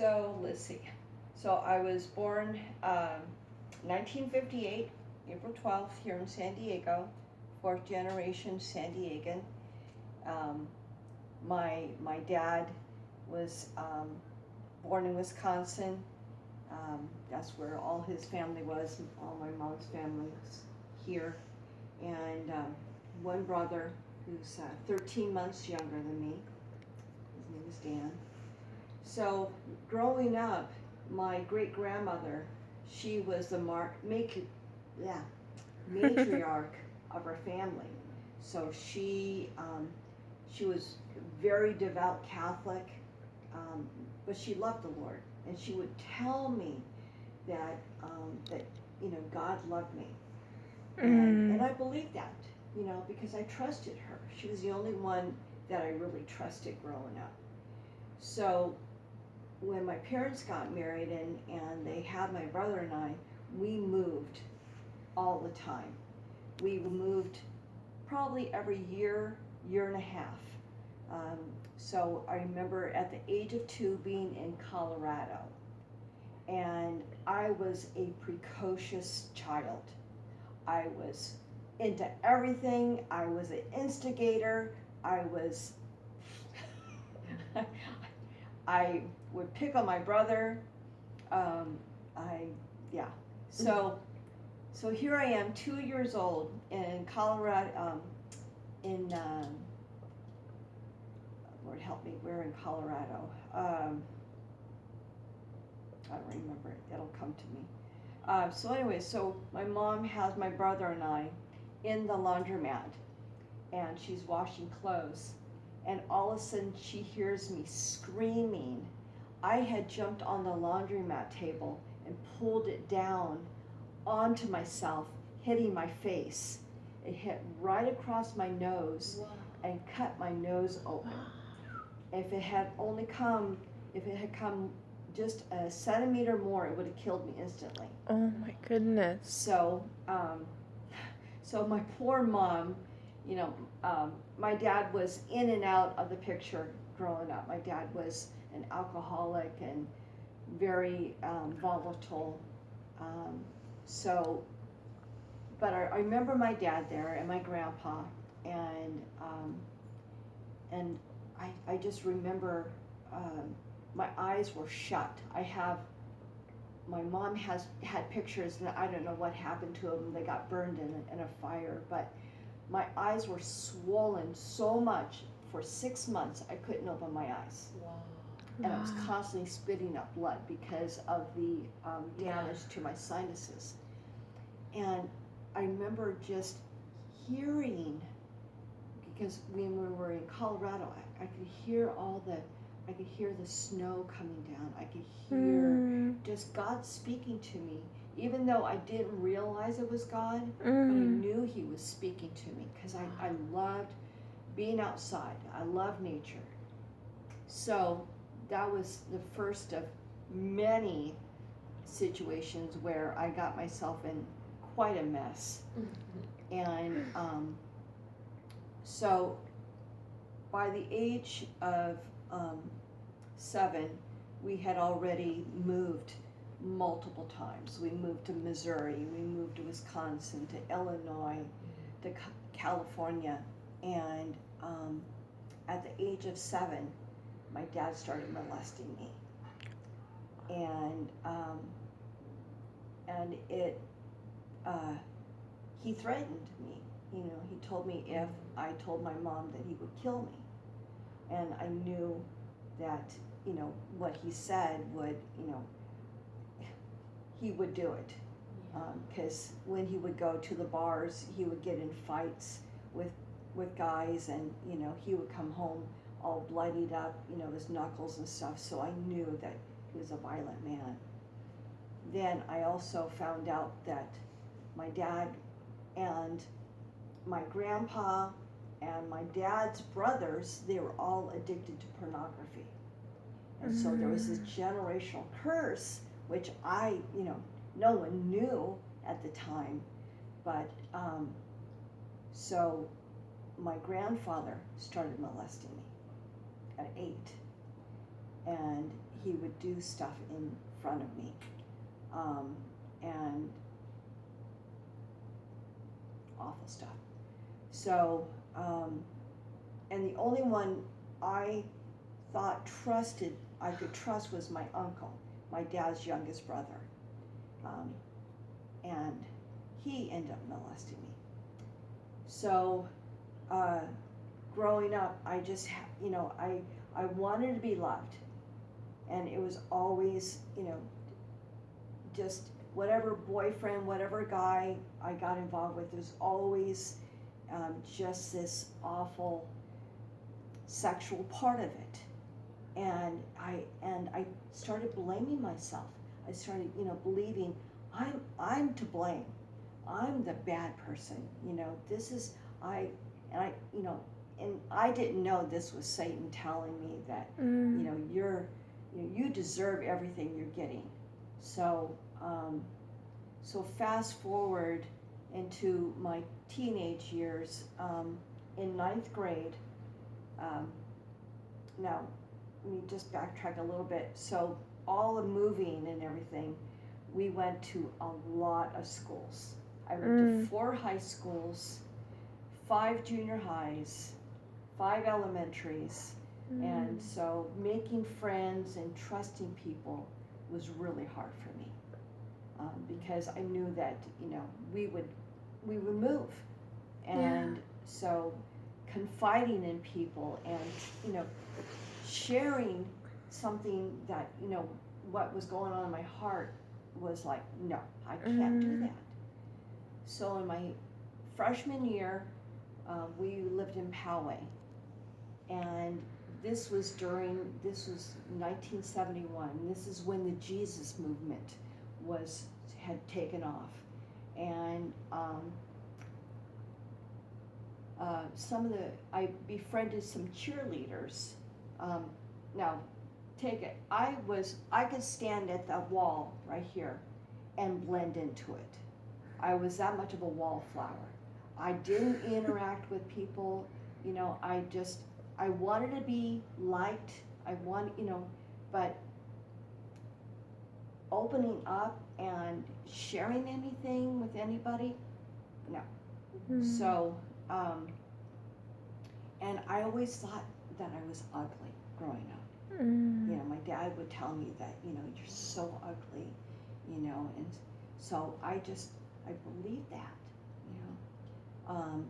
So let's see. So I was born 1958, April 12th, here in San Diego, fourth generation San Diegan. Um, my dad was born in Wisconsin. That's where all his family was. All my mom's family was here, and one brother who's 13 months younger than me. His name is Dan. So growing up, my great grandmother, she was the matriarch of her family. So she was very devout Catholic, but she loved the Lord, and she would tell me that that God loved me, and I believed that, because I trusted her. She was the only one that I really trusted growing up. So when my parents got married and they had my brother and I, we moved all the time. We moved probably every year and a half. So I remember at the age of 2 being in Colorado, and I was a precocious child. I was into everything. I was an instigator. I would pick on my brother. Yeah. So here I am, 2 years old in Colorado. Lord help me, where in Colorado? I don't remember it. It'll come to me. So anyway, so my mom has my brother and I in the laundromat, and she's washing clothes, and all of a sudden she hears me screaming. I had jumped on the laundromat table and pulled it down onto myself, hitting my face. It hit right across my nose. Wow. And cut my nose open. If it had come just a centimeter more, it would have killed me instantly. Oh my goodness. So my poor mom, my dad was in and out of the picture growing up. My dad was an alcoholic and very volatile. But I remember my dad there and my grandpa, and I just remember my eyes were shut. My mom had pictures, and I don't know what happened to them. They got burned in a fire, but my eyes were swollen so much for 6 months I couldn't open my eyes. Wow. And I was constantly spitting up blood because of the damage to my sinuses. And I remember just hearing, because when we were in Colorado, I could hear the snow coming down. I could hear just God speaking to me, even though I didn't realize it was God, but I knew He was speaking to me, because I loved being outside. I love nature. So that was the first of many situations where I got myself in quite a mess. And so by the age of 7, we had already moved multiple times. We moved to Missouri, we moved to Wisconsin, to Illinois, to California, and at the age of 7, my dad started molesting me, and he threatened me. He told me if I told my mom that he would kill me, and I knew that what he said would he would do it, because when he would go to the bars, he would get in fights with guys, and he would come home all bloodied up, his knuckles and stuff. So I knew that he was a violent man. Then I also found out that my dad and my grandpa and my dad's brothers, they were all addicted to pornography. And so there was this generational curse, which no one knew at the time, but so my grandfather started molesting me at 8, and he would do stuff in front of me, and awful stuff. So, and the only one I thought I could trust was my uncle, my dad's youngest brother. And he ended up molesting me. So, growing up, I just, I wanted to be loved. And it was always, just whatever boyfriend, whatever guy I got involved with, there's always just this awful sexual part of it. And I started blaming myself. I started, believing I'm to blame. I'm the bad person. This is and I didn't know this was Satan telling me that you deserve everything you're getting. So so fast forward into my teenage years, in 9th grade. Now, let me just backtrack a little bit. So all the moving and everything, we went to a lot of schools. I went to 4 high schools, 5 junior highs, 5 elementaries, and so making friends and trusting people was really hard for me, because I knew that we would move, and so confiding in people and sharing something that what was going on in my heart was like, no, I can't do that. So in my freshman year, we lived in Poway, and this was 1971. This is when the Jesus movement had taken off, and I befriended some cheerleaders. Now, take it. I could stand at the wall right here and blend into it. I was that much of a wallflower. I didn't interact with people. I wanted to be liked. But opening up and sharing anything with anybody, no. So, and I always thought that I was ugly growing up. My dad would tell me that, you're so ugly, and so I believed that,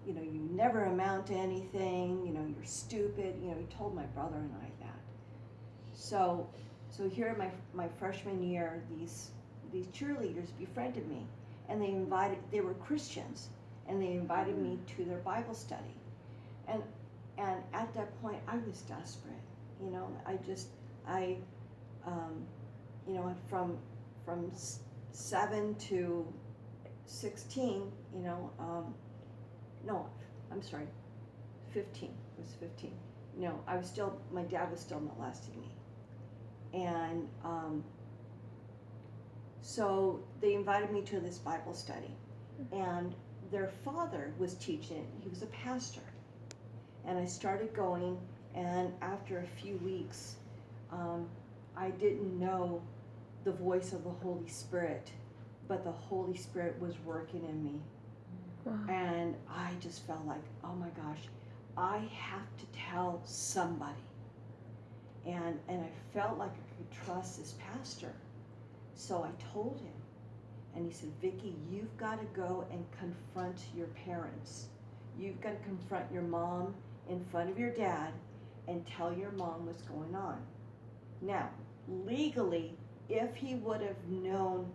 you never amount to anything, you're stupid, he told my brother and I that. So here in my freshman year, these cheerleaders befriended me, and they were Christians, and they invited me to their Bible study. And at that point, I was desperate. From 7 to 16, no, I'm sorry, 15. It was 15. My dad was still molesting me. And so they invited me to this Bible study, and their father was teaching. He was a pastor. And I started going, and after a few weeks, I didn't know the voice of the Holy Spirit, but the Holy Spirit was working in me. Wow. And I just felt like, oh my gosh, I have to tell somebody. And I felt like I could trust this pastor. So I told him, and he said, Vicki, you've got to go and confront your parents. You've got to confront your mom in front of your dad and tell your mom what's going on. Now, legally, if he would have known,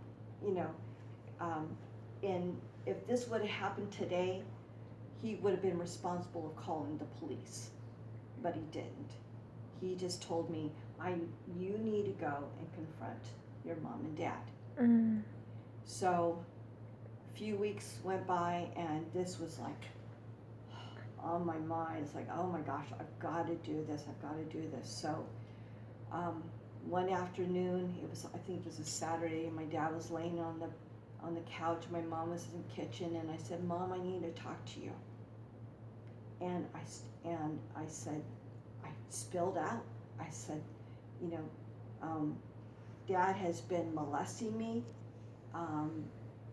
if this would have happened today, he would have been responsible of calling the police, but he didn't. He just told me, you need to go and confront your mom and dad. So a few weeks went by, and this was like on my mind. It's like, oh my gosh, I've got to do this. So one afternoon, I think it was a Saturday, my dad was laying on the couch, my mom was in the kitchen, and I said, Mom, I need to talk to you. And I said, I spilled out. I said, Dad has been molesting me, um,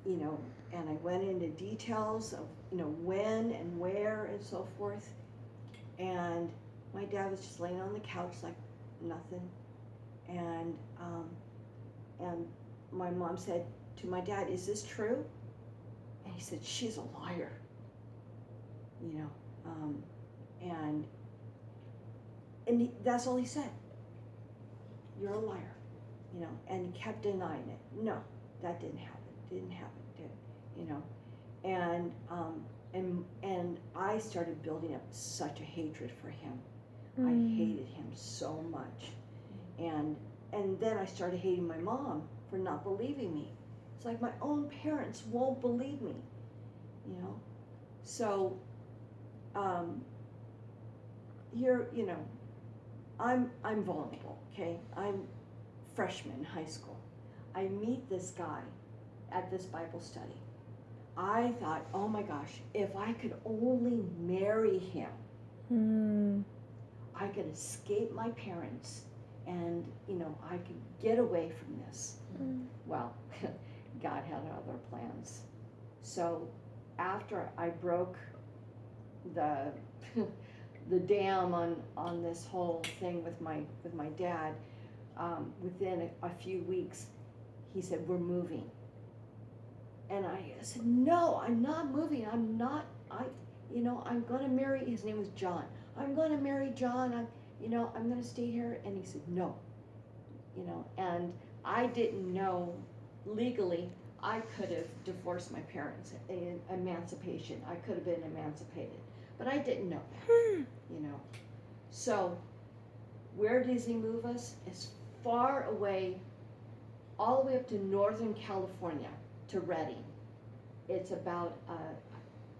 and I went into details of, when and where and so forth. And my dad was just laying on the couch like nothing. And my mom said to my dad, "Is this true?" And he said, "She's a liar." That's all he said. "You're a liar," and he kept denying it. "No, that didn't happen. Didn't happen. And I started building up such a hatred for him. I hated him so much, and then I started hating my mom for not believing me. It's like my own parents won't believe me, So, here, I'm vulnerable. Okay, I'm freshman in high school. I meet this guy at this Bible study. I thought, oh my gosh, if I could only marry him, I could escape my parents and, I could get away from this. Well, God had other plans. So after I broke the the dam on this whole thing with my dad, within a few weeks, he said, "We're moving." And I said, "No, I'm not moving. I'm going to marry," his name was John. "I'm going to marry John. I'm going to stay here." And he said, "No." And I didn't know legally I could have divorced my parents in emancipation. I could have been emancipated, but I didn't know that, So where does he move us? As far away, all the way up to Northern California, to Redding. It's about a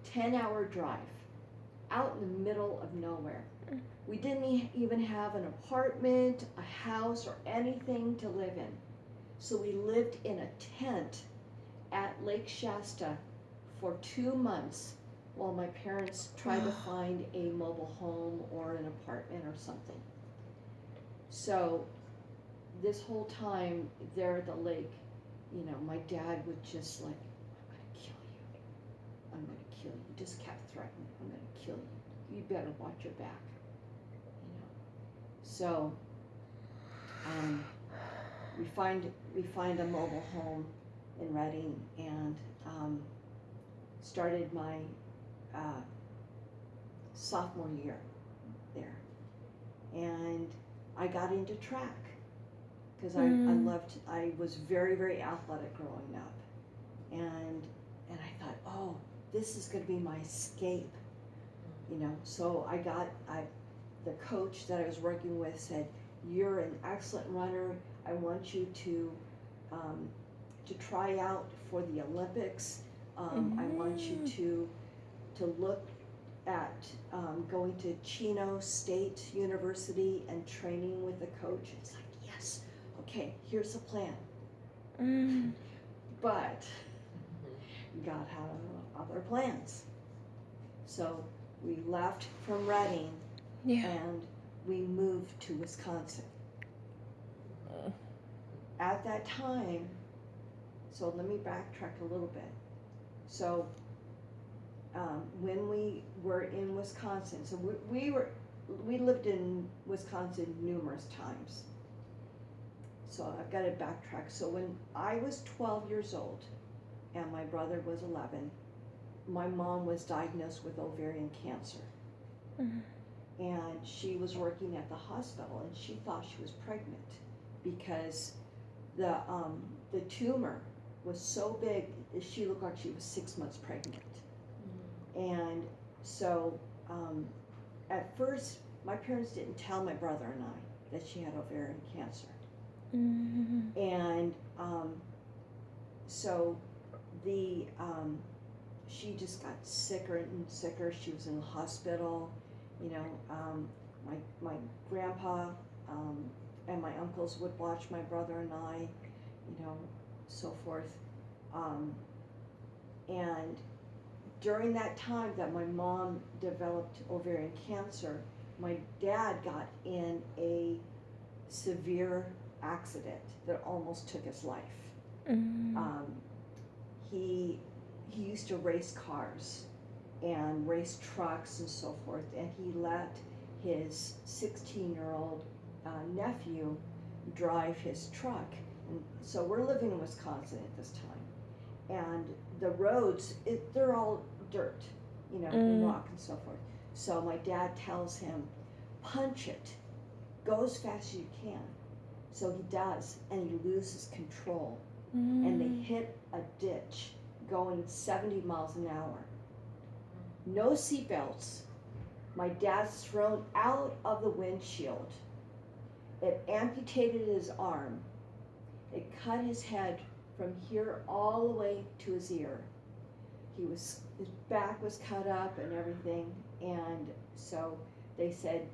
10-hour drive out in the middle of nowhere. We didn't even have an apartment, a house, or anything to live in. So we lived in a tent at Lake Shasta for 2 months while my parents tried to find a mobile home or an apartment or something. So this whole time there at the lake, my dad would just like, "I'm going to kill you. I'm going to kill you." He just kept threatening, "I'm going to kill you. You better watch your back." So we find a mobile home in Redding, and started my sophomore year there. And I got into track because I was very, very athletic growing up. And I thought, oh, this is going to be my escape, So the coach that I was working with said, "You're an excellent runner. I want you to try out for the Olympics. I want you to look at going to Chino State University and training with the coach." It's like, yes, okay, here's the plan. But God had other plans. So we left from Redding, and we moved to Wisconsin. At that time, so let me backtrack a little bit. So when we were in Wisconsin, so we lived in Wisconsin numerous times. So I've got to backtrack. So when I was 12 years old and my brother was 11, my mom was diagnosed with ovarian cancer. And she was working at the hospital, and she thought she was pregnant because the tumor was so big that she looked like she was 6 months pregnant. And so at first, my parents didn't tell my brother and I that she had ovarian cancer. And so she just got sicker and sicker. She was in the hospital. My grandpa and my uncles would watch my brother and I, so forth. And during that time that my mom developed ovarian cancer, my dad got in a severe accident that almost took his life. Mm. He used to race cars and race trucks and so forth, and he let his 16-year-old nephew drive his truck. And so we're living in Wisconsin at this time, and the roads, they're all dirt, and rock and so forth. So my dad tells him, punch it, go as fast as you can. So he does, and he loses control, and they hit a ditch going 70 miles an hour. No seatbelts. My dad's thrown out of the windshield. It amputated his arm. It cut his head from here all the way to his ear. His back was cut up and everything, and so they said,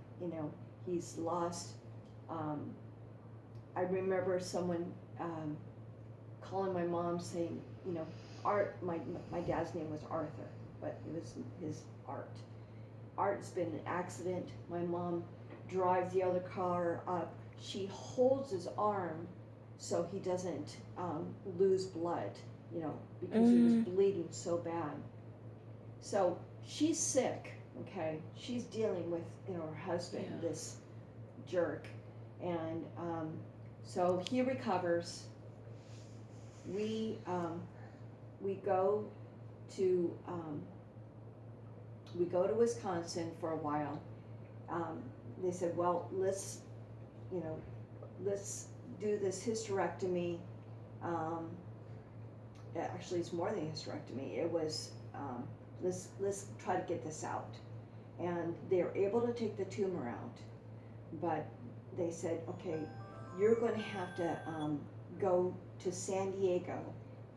he's lost. I remember someone calling my mom saying, Art, my dad's name was Arthur, but it was his Art. Art's been in an accident. My mom drives the other car up. She holds his arm so he doesn't lose blood, because he was bleeding so bad. So she's sick, okay? She's dealing with, her husband, this jerk. And so he recovers. We go to Wisconsin for a while. They said, well, let's do this hysterectomy. Actually, it's more than a hysterectomy. It was, let's try to get this out. And they were able to take the tumor out, but they said, okay, you're going to have to go to San Diego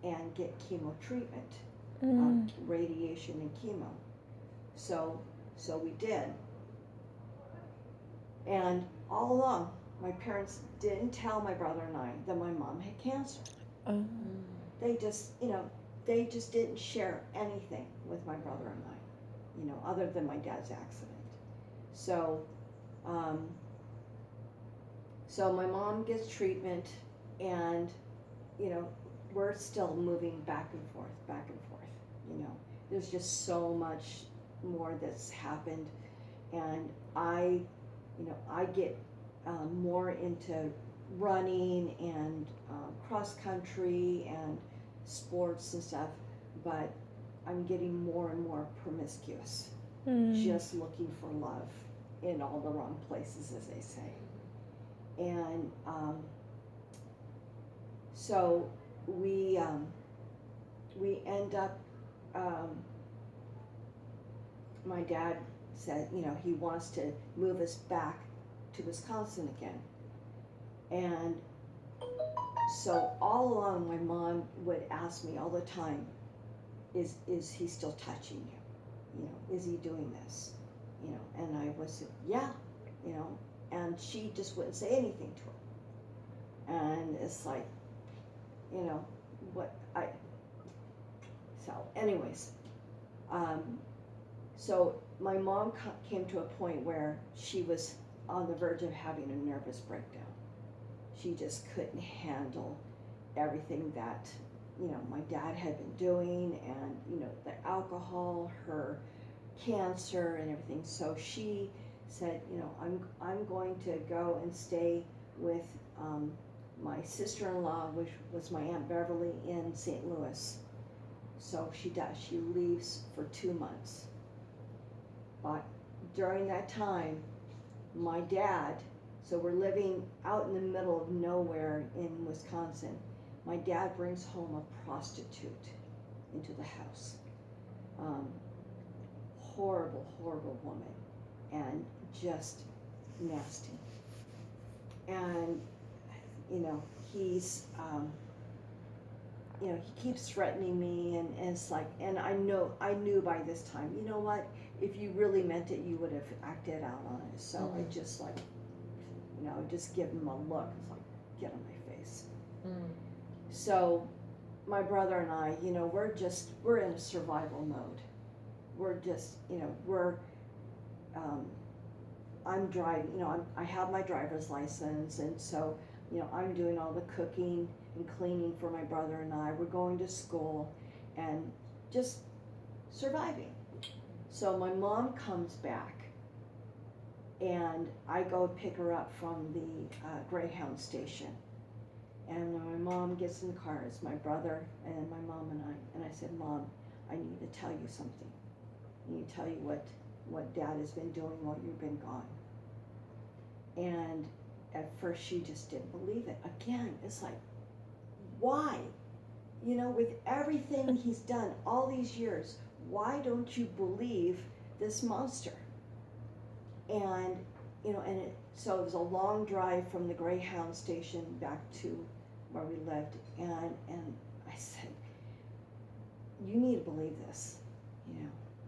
and get chemo treatment, radiation and chemo. So we did. And all along, my parents didn't tell my brother and I that my mom had cancer. They just didn't share anything with my brother and I, other than my dad's accident. So, so my mom gets treatment, and, we're still moving back and forth. There's just so much more that's happened, and I get more into running and cross country and sports and stuff, but I'm getting more and more promiscuous, just looking for love in all the wrong places, as they say. And so we end up, my dad said, he wants to move us back to Wisconsin again. And so all along, my mom would ask me all the time, is he still touching you? Is he doing this? And I would say, yeah, and she just wouldn't say anything to her. And it's like, so anyways, so my mom came to a point where she was on the verge of having a nervous breakdown. She just couldn't handle everything that, my dad had been doing, and, the alcohol, her cancer and everything. So she said, I'm going to go and stay with my sister-in-law, which was my Aunt Beverly, in St. Louis. So she does. She leaves for 2 months. But during that time, my dad, so we're living out in the middle of nowhere in Wisconsin. My dad brings home a prostitute into the house. Horrible, horrible woman, and just nasty. And, he's, he keeps threatening me, and it's like, and I knew by this time, you know what, if you really meant it, you would have acted out on it. So I just just give him a look. It's like, get on my face. So my brother and I, we're in a survival mode. We're just, I'm driving, I have my driver's license, and so I'm doing all the cooking and cleaning for my brother and I. We're going to school and just surviving. So my mom comes back, and I go pick her up from the Greyhound station. And when my mom gets in the car, it's my brother and my mom and I. And I said, Mom, I need to tell you something. I need to tell you what Dad has been doing while you've been gone. And at first she just didn't believe it. Again, it's like, why? With everything he's done all these years, why don't you believe this monster? And, so it was a long drive from the Greyhound station back to where we lived. And I said, you need to believe this,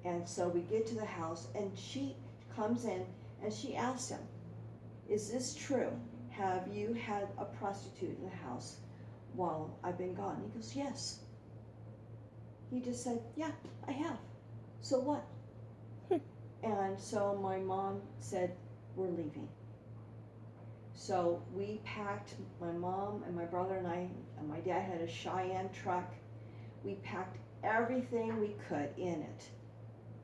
And so we get to the house, and she comes in and she asks him, is this true? Have you had a prostitute in the house while I've been gone? He goes, yes. He just said, yeah, I have. So what? And so my mom said, we're leaving. So we packed, my mom and my brother and I, and my dad had a Cheyenne truck. We packed everything we could in it.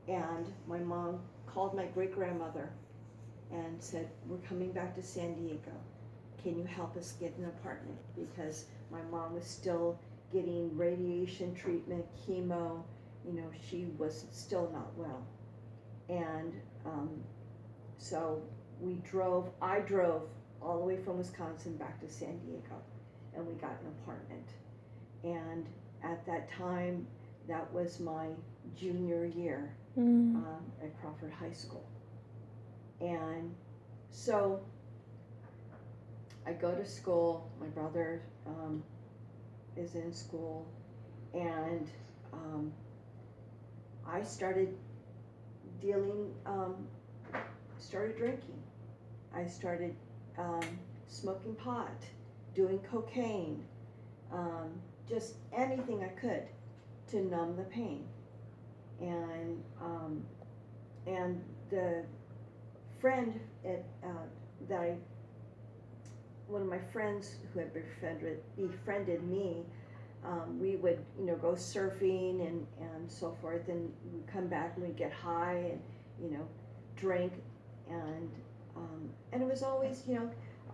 And my mom called my great-grandmother and said, we're coming back to San Diego. Can you help us get an apartment? Because my mom was still getting radiation treatment, chemo, she was still not well. And so I drove all the way from Wisconsin back to San Diego, and we got an apartment. And at that time, that was my junior year at Crawford High School. And so I go to school, my brother is in school, and I started started drinking. I started smoking pot, doing cocaine, just anything I could to numb the pain. And the friend one of my friends who had befriended me, we would go surfing and so forth, and we'd come back and we'd get high and drink, and it was always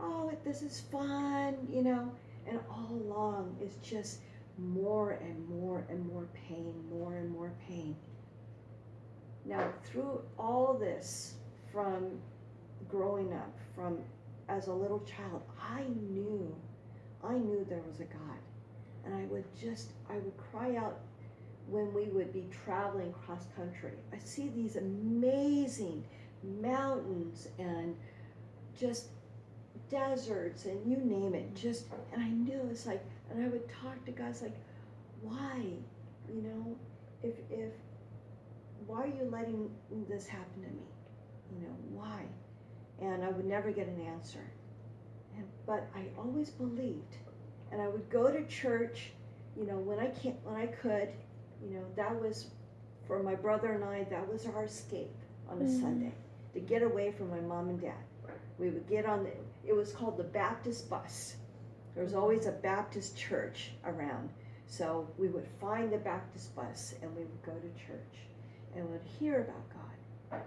oh, this is fun, and all along it's just more and more and more pain, more and more pain. Now, through all this, from growing up, from as a little child, I knew there was a God. And I would cry out when we would be traveling cross country. I see these amazing mountains and just deserts and you name it, and I knew it's like, and I would talk to God, it's like, why? Why are you letting this happen to me? Why? And I would never get an answer. But I always believed. And I would go to church, when I could, that was, for my brother and I, that was our escape on a Sunday, to get away from my mom and dad. We would get on it was called the Baptist bus. There was always a Baptist church around. So we would find the Baptist bus and we would go to church and would hear about God.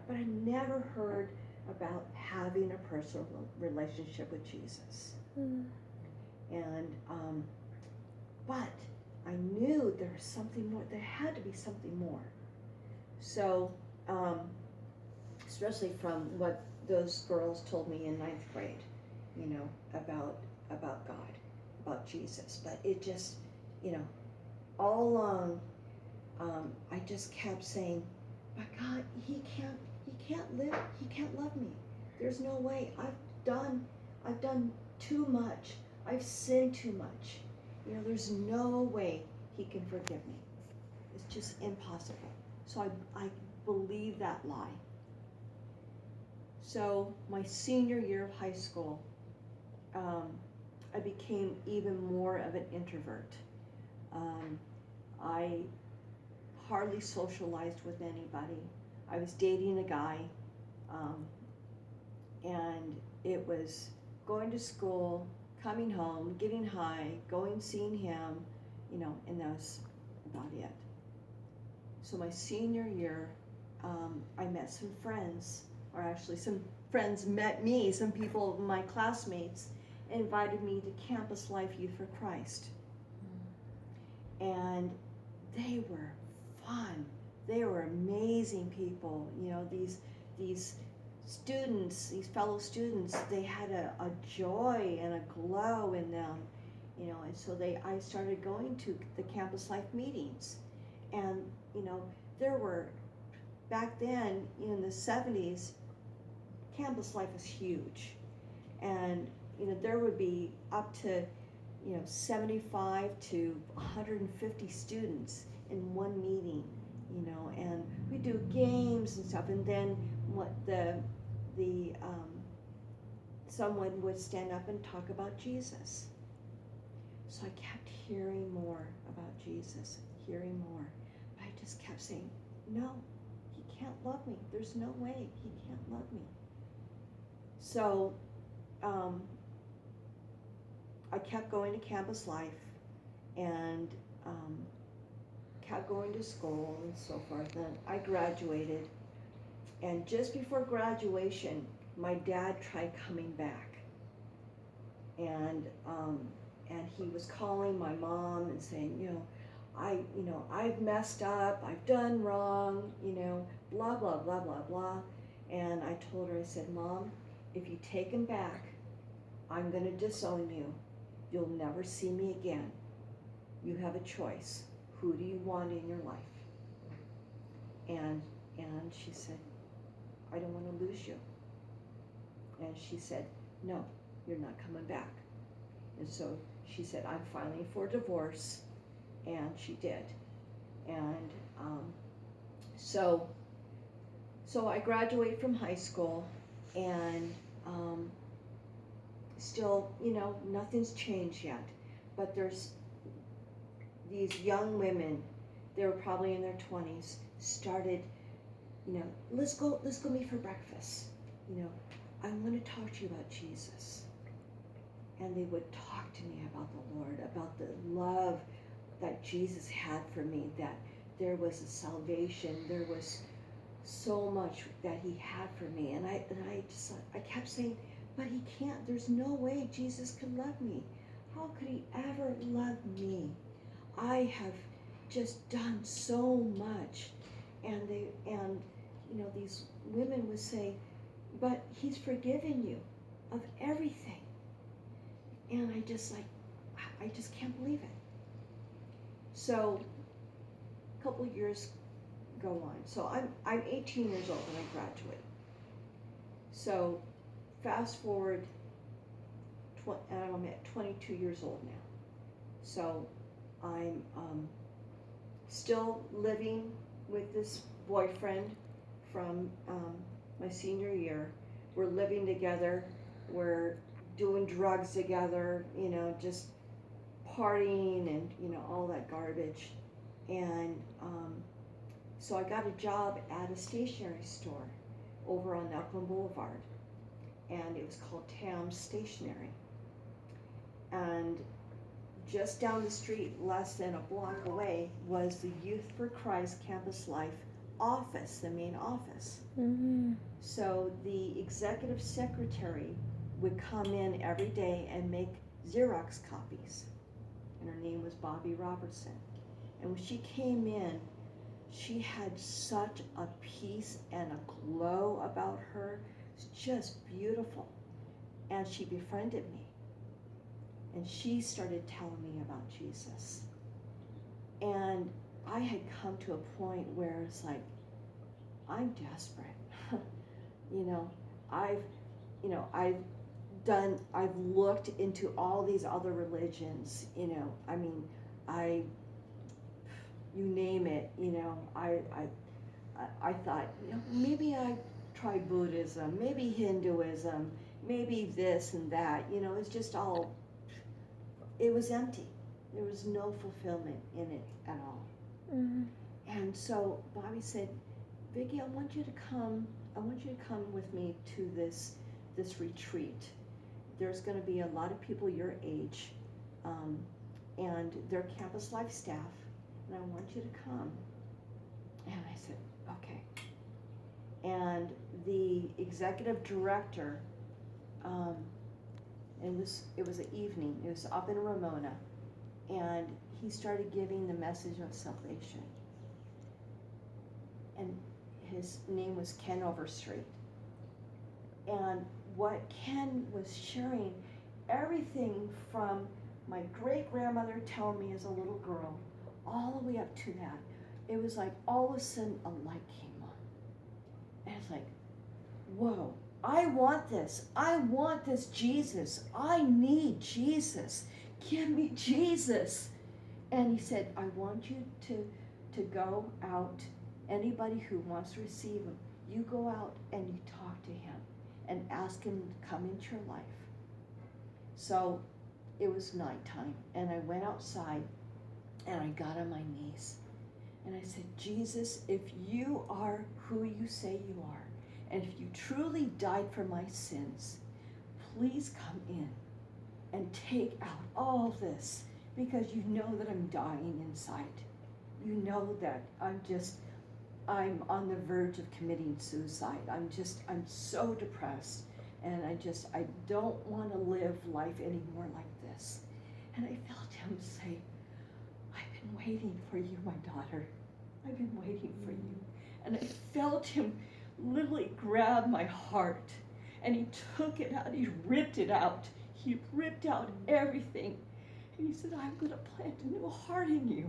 But I never heard about having a personal relationship with Jesus. And but I knew there was something more. There had to be something more. So especially from what those girls told me in 9th grade, about God, about Jesus. But it just, all along, I just kept saying, but God, he can't love me. There's no way. I've done too much. I've sinned too much. There's no way he can forgive me. It's just impossible. So I believe that lie. So my senior year of high school, I became even more of an introvert. I hardly socialized with anybody. I was dating a guy, and it was going to school, coming home, getting high, going, seeing him, and that was about it. So my senior year, I met some friends, or actually some friends met me, some people, my classmates, invited me to Campus Life Youth for Christ. And they were fun. They were amazing people. These students, these fellow students, they had a joy and a glow in them, and so I started going to the Campus Life meetings. And, there were, back then, in the 70s, Campus Life was huge. And, there would be up to, 75 to 150 students in one meeting, and we do games and stuff. And then someone would stand up and talk about Jesus. So I kept hearing more about Jesus, hearing more. But I just kept saying, no, he can't love me. There's no way he can't love me. So I kept going to Campus Life and kept going to school and so forth. Then I graduated. And just before graduation, my dad tried coming back. And he was calling my mom and saying, I've messed up, I've done wrong, blah, blah, blah, blah, blah. And I told her, I said, Mom, if you take him back, I'm going to disown you. You'll never see me again. You have a choice. Who do you want in your life? And she said, I don't want to lose you. And she said, no, you're not coming back. And so she said, I'm filing for divorce. And she did. And so I graduated from high school, and still, nothing's changed yet. But there's these young women, they were probably in their 20s, started, let's go meet for breakfast. I want to talk to you about Jesus. And they would talk to me about the Lord, about the love that Jesus had for me, that there was a salvation, there was so much that he had for me. And I kept saying, but he can't, there's no way Jesus could love me. How could he ever love me? I have just done so much. And these women would say, but he's forgiven you of everything. And I just can't believe it. So a couple of years go on. So I'm 18 years old when I graduate. So fast forward, I'm at 22 years old now. So I'm still living with this boyfriend from my senior year. We're living together. We're doing drugs together, just partying and, all that garbage. And so I got a job at a stationery store over on Elkhorn Boulevard. And it was called Tam's Stationery. And just down the street, less than a block away, was the Youth for Christ Campus Life office, the main office. Mm-hmm. So the executive secretary would come in every day and make Xerox copies. And her name was Bobby Robertson. And when she came in, she had such a peace and a glow about her. It's just beautiful. And she befriended me. And she started telling me about Jesus. And I had come to a point where it's like, I'm desperate. I've looked into all these other religions, you name it, I thought, maybe I try Buddhism, maybe Hinduism, maybe this and that, it's just all, it was empty. There was no fulfillment in it at all. Mm-hmm. And so Bobby said, Vicki, I want you to come with me to this retreat. there's going to be a lot of people your age, and they're campus life staff, and I want you to come. And I said, okay. And the executive director, and it was an evening, it was up in Ramona, and he started giving the message of salvation. And his name was Ken Overstreet. And what Ken was sharing, everything from my great-grandmother telling me as a little girl, all the way up to that, it was like all of a sudden a light came on. And it's like, whoa, I want this. I want this Jesus. I need Jesus. Give me Jesus. And he said, I want you to go out. Anybody who wants to receive him, you go out and you talk to him and ask him to come into your life. So it was nighttime, and I went outside and I got on my knees. And I said, Jesus, if you are who you say you are, and if you truly died for my sins, please come in and take out all this, because you know that I'm dying inside. You know that I'm on the verge of committing suicide. I'm so depressed, and I don't want to live life anymore like this. And I felt him say, I've been waiting for you, my daughter. I've been waiting for you. And I felt him literally grab my heart, and he took it out, he ripped it out. He ripped out everything. And he said, I'm going to plant a new heart in you.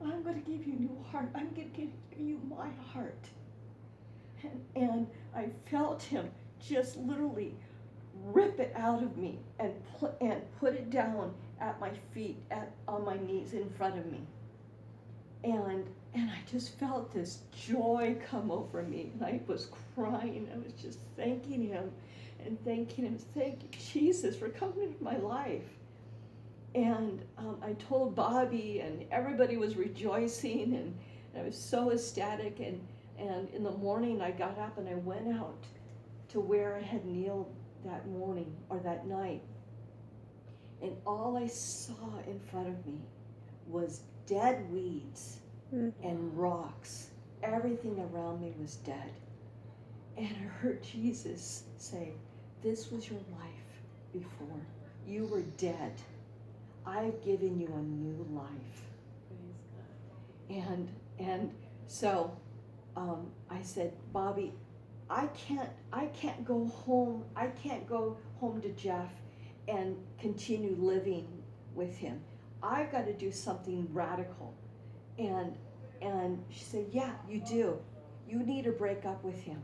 I'm going to give you a new heart. I'm going to give you my heart. And I felt him just literally rip it out of me and put it down at my feet, on my knees in front of me. And I just felt this joy come over me, and I was crying. I was just thanking him and thanking him. Thank you, Jesus, for coming into my life. And I told Bobby, and everybody was rejoicing, and I was so ecstatic. And in the morning, I got up and I went out to where I had kneeled that morning or that night. And all I saw in front of me was dead weeds and rocks. Everything around me was dead. And I heard Jesus say, this was your life before. You were dead. I've given you a new life. Praise God. And so I said, Bobby, I can't go home. I can't go home to Jeff and continue living with him. I've got to do something radical. And she said, yeah, you do. You need to break up with him.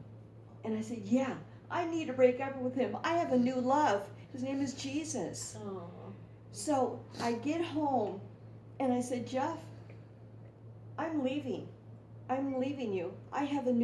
And I said, yeah, I need to break up with him. I have a new love. His name is Jesus. Oh. So I get home and I said, Jeff, I'm leaving. I'm leaving you. I have a new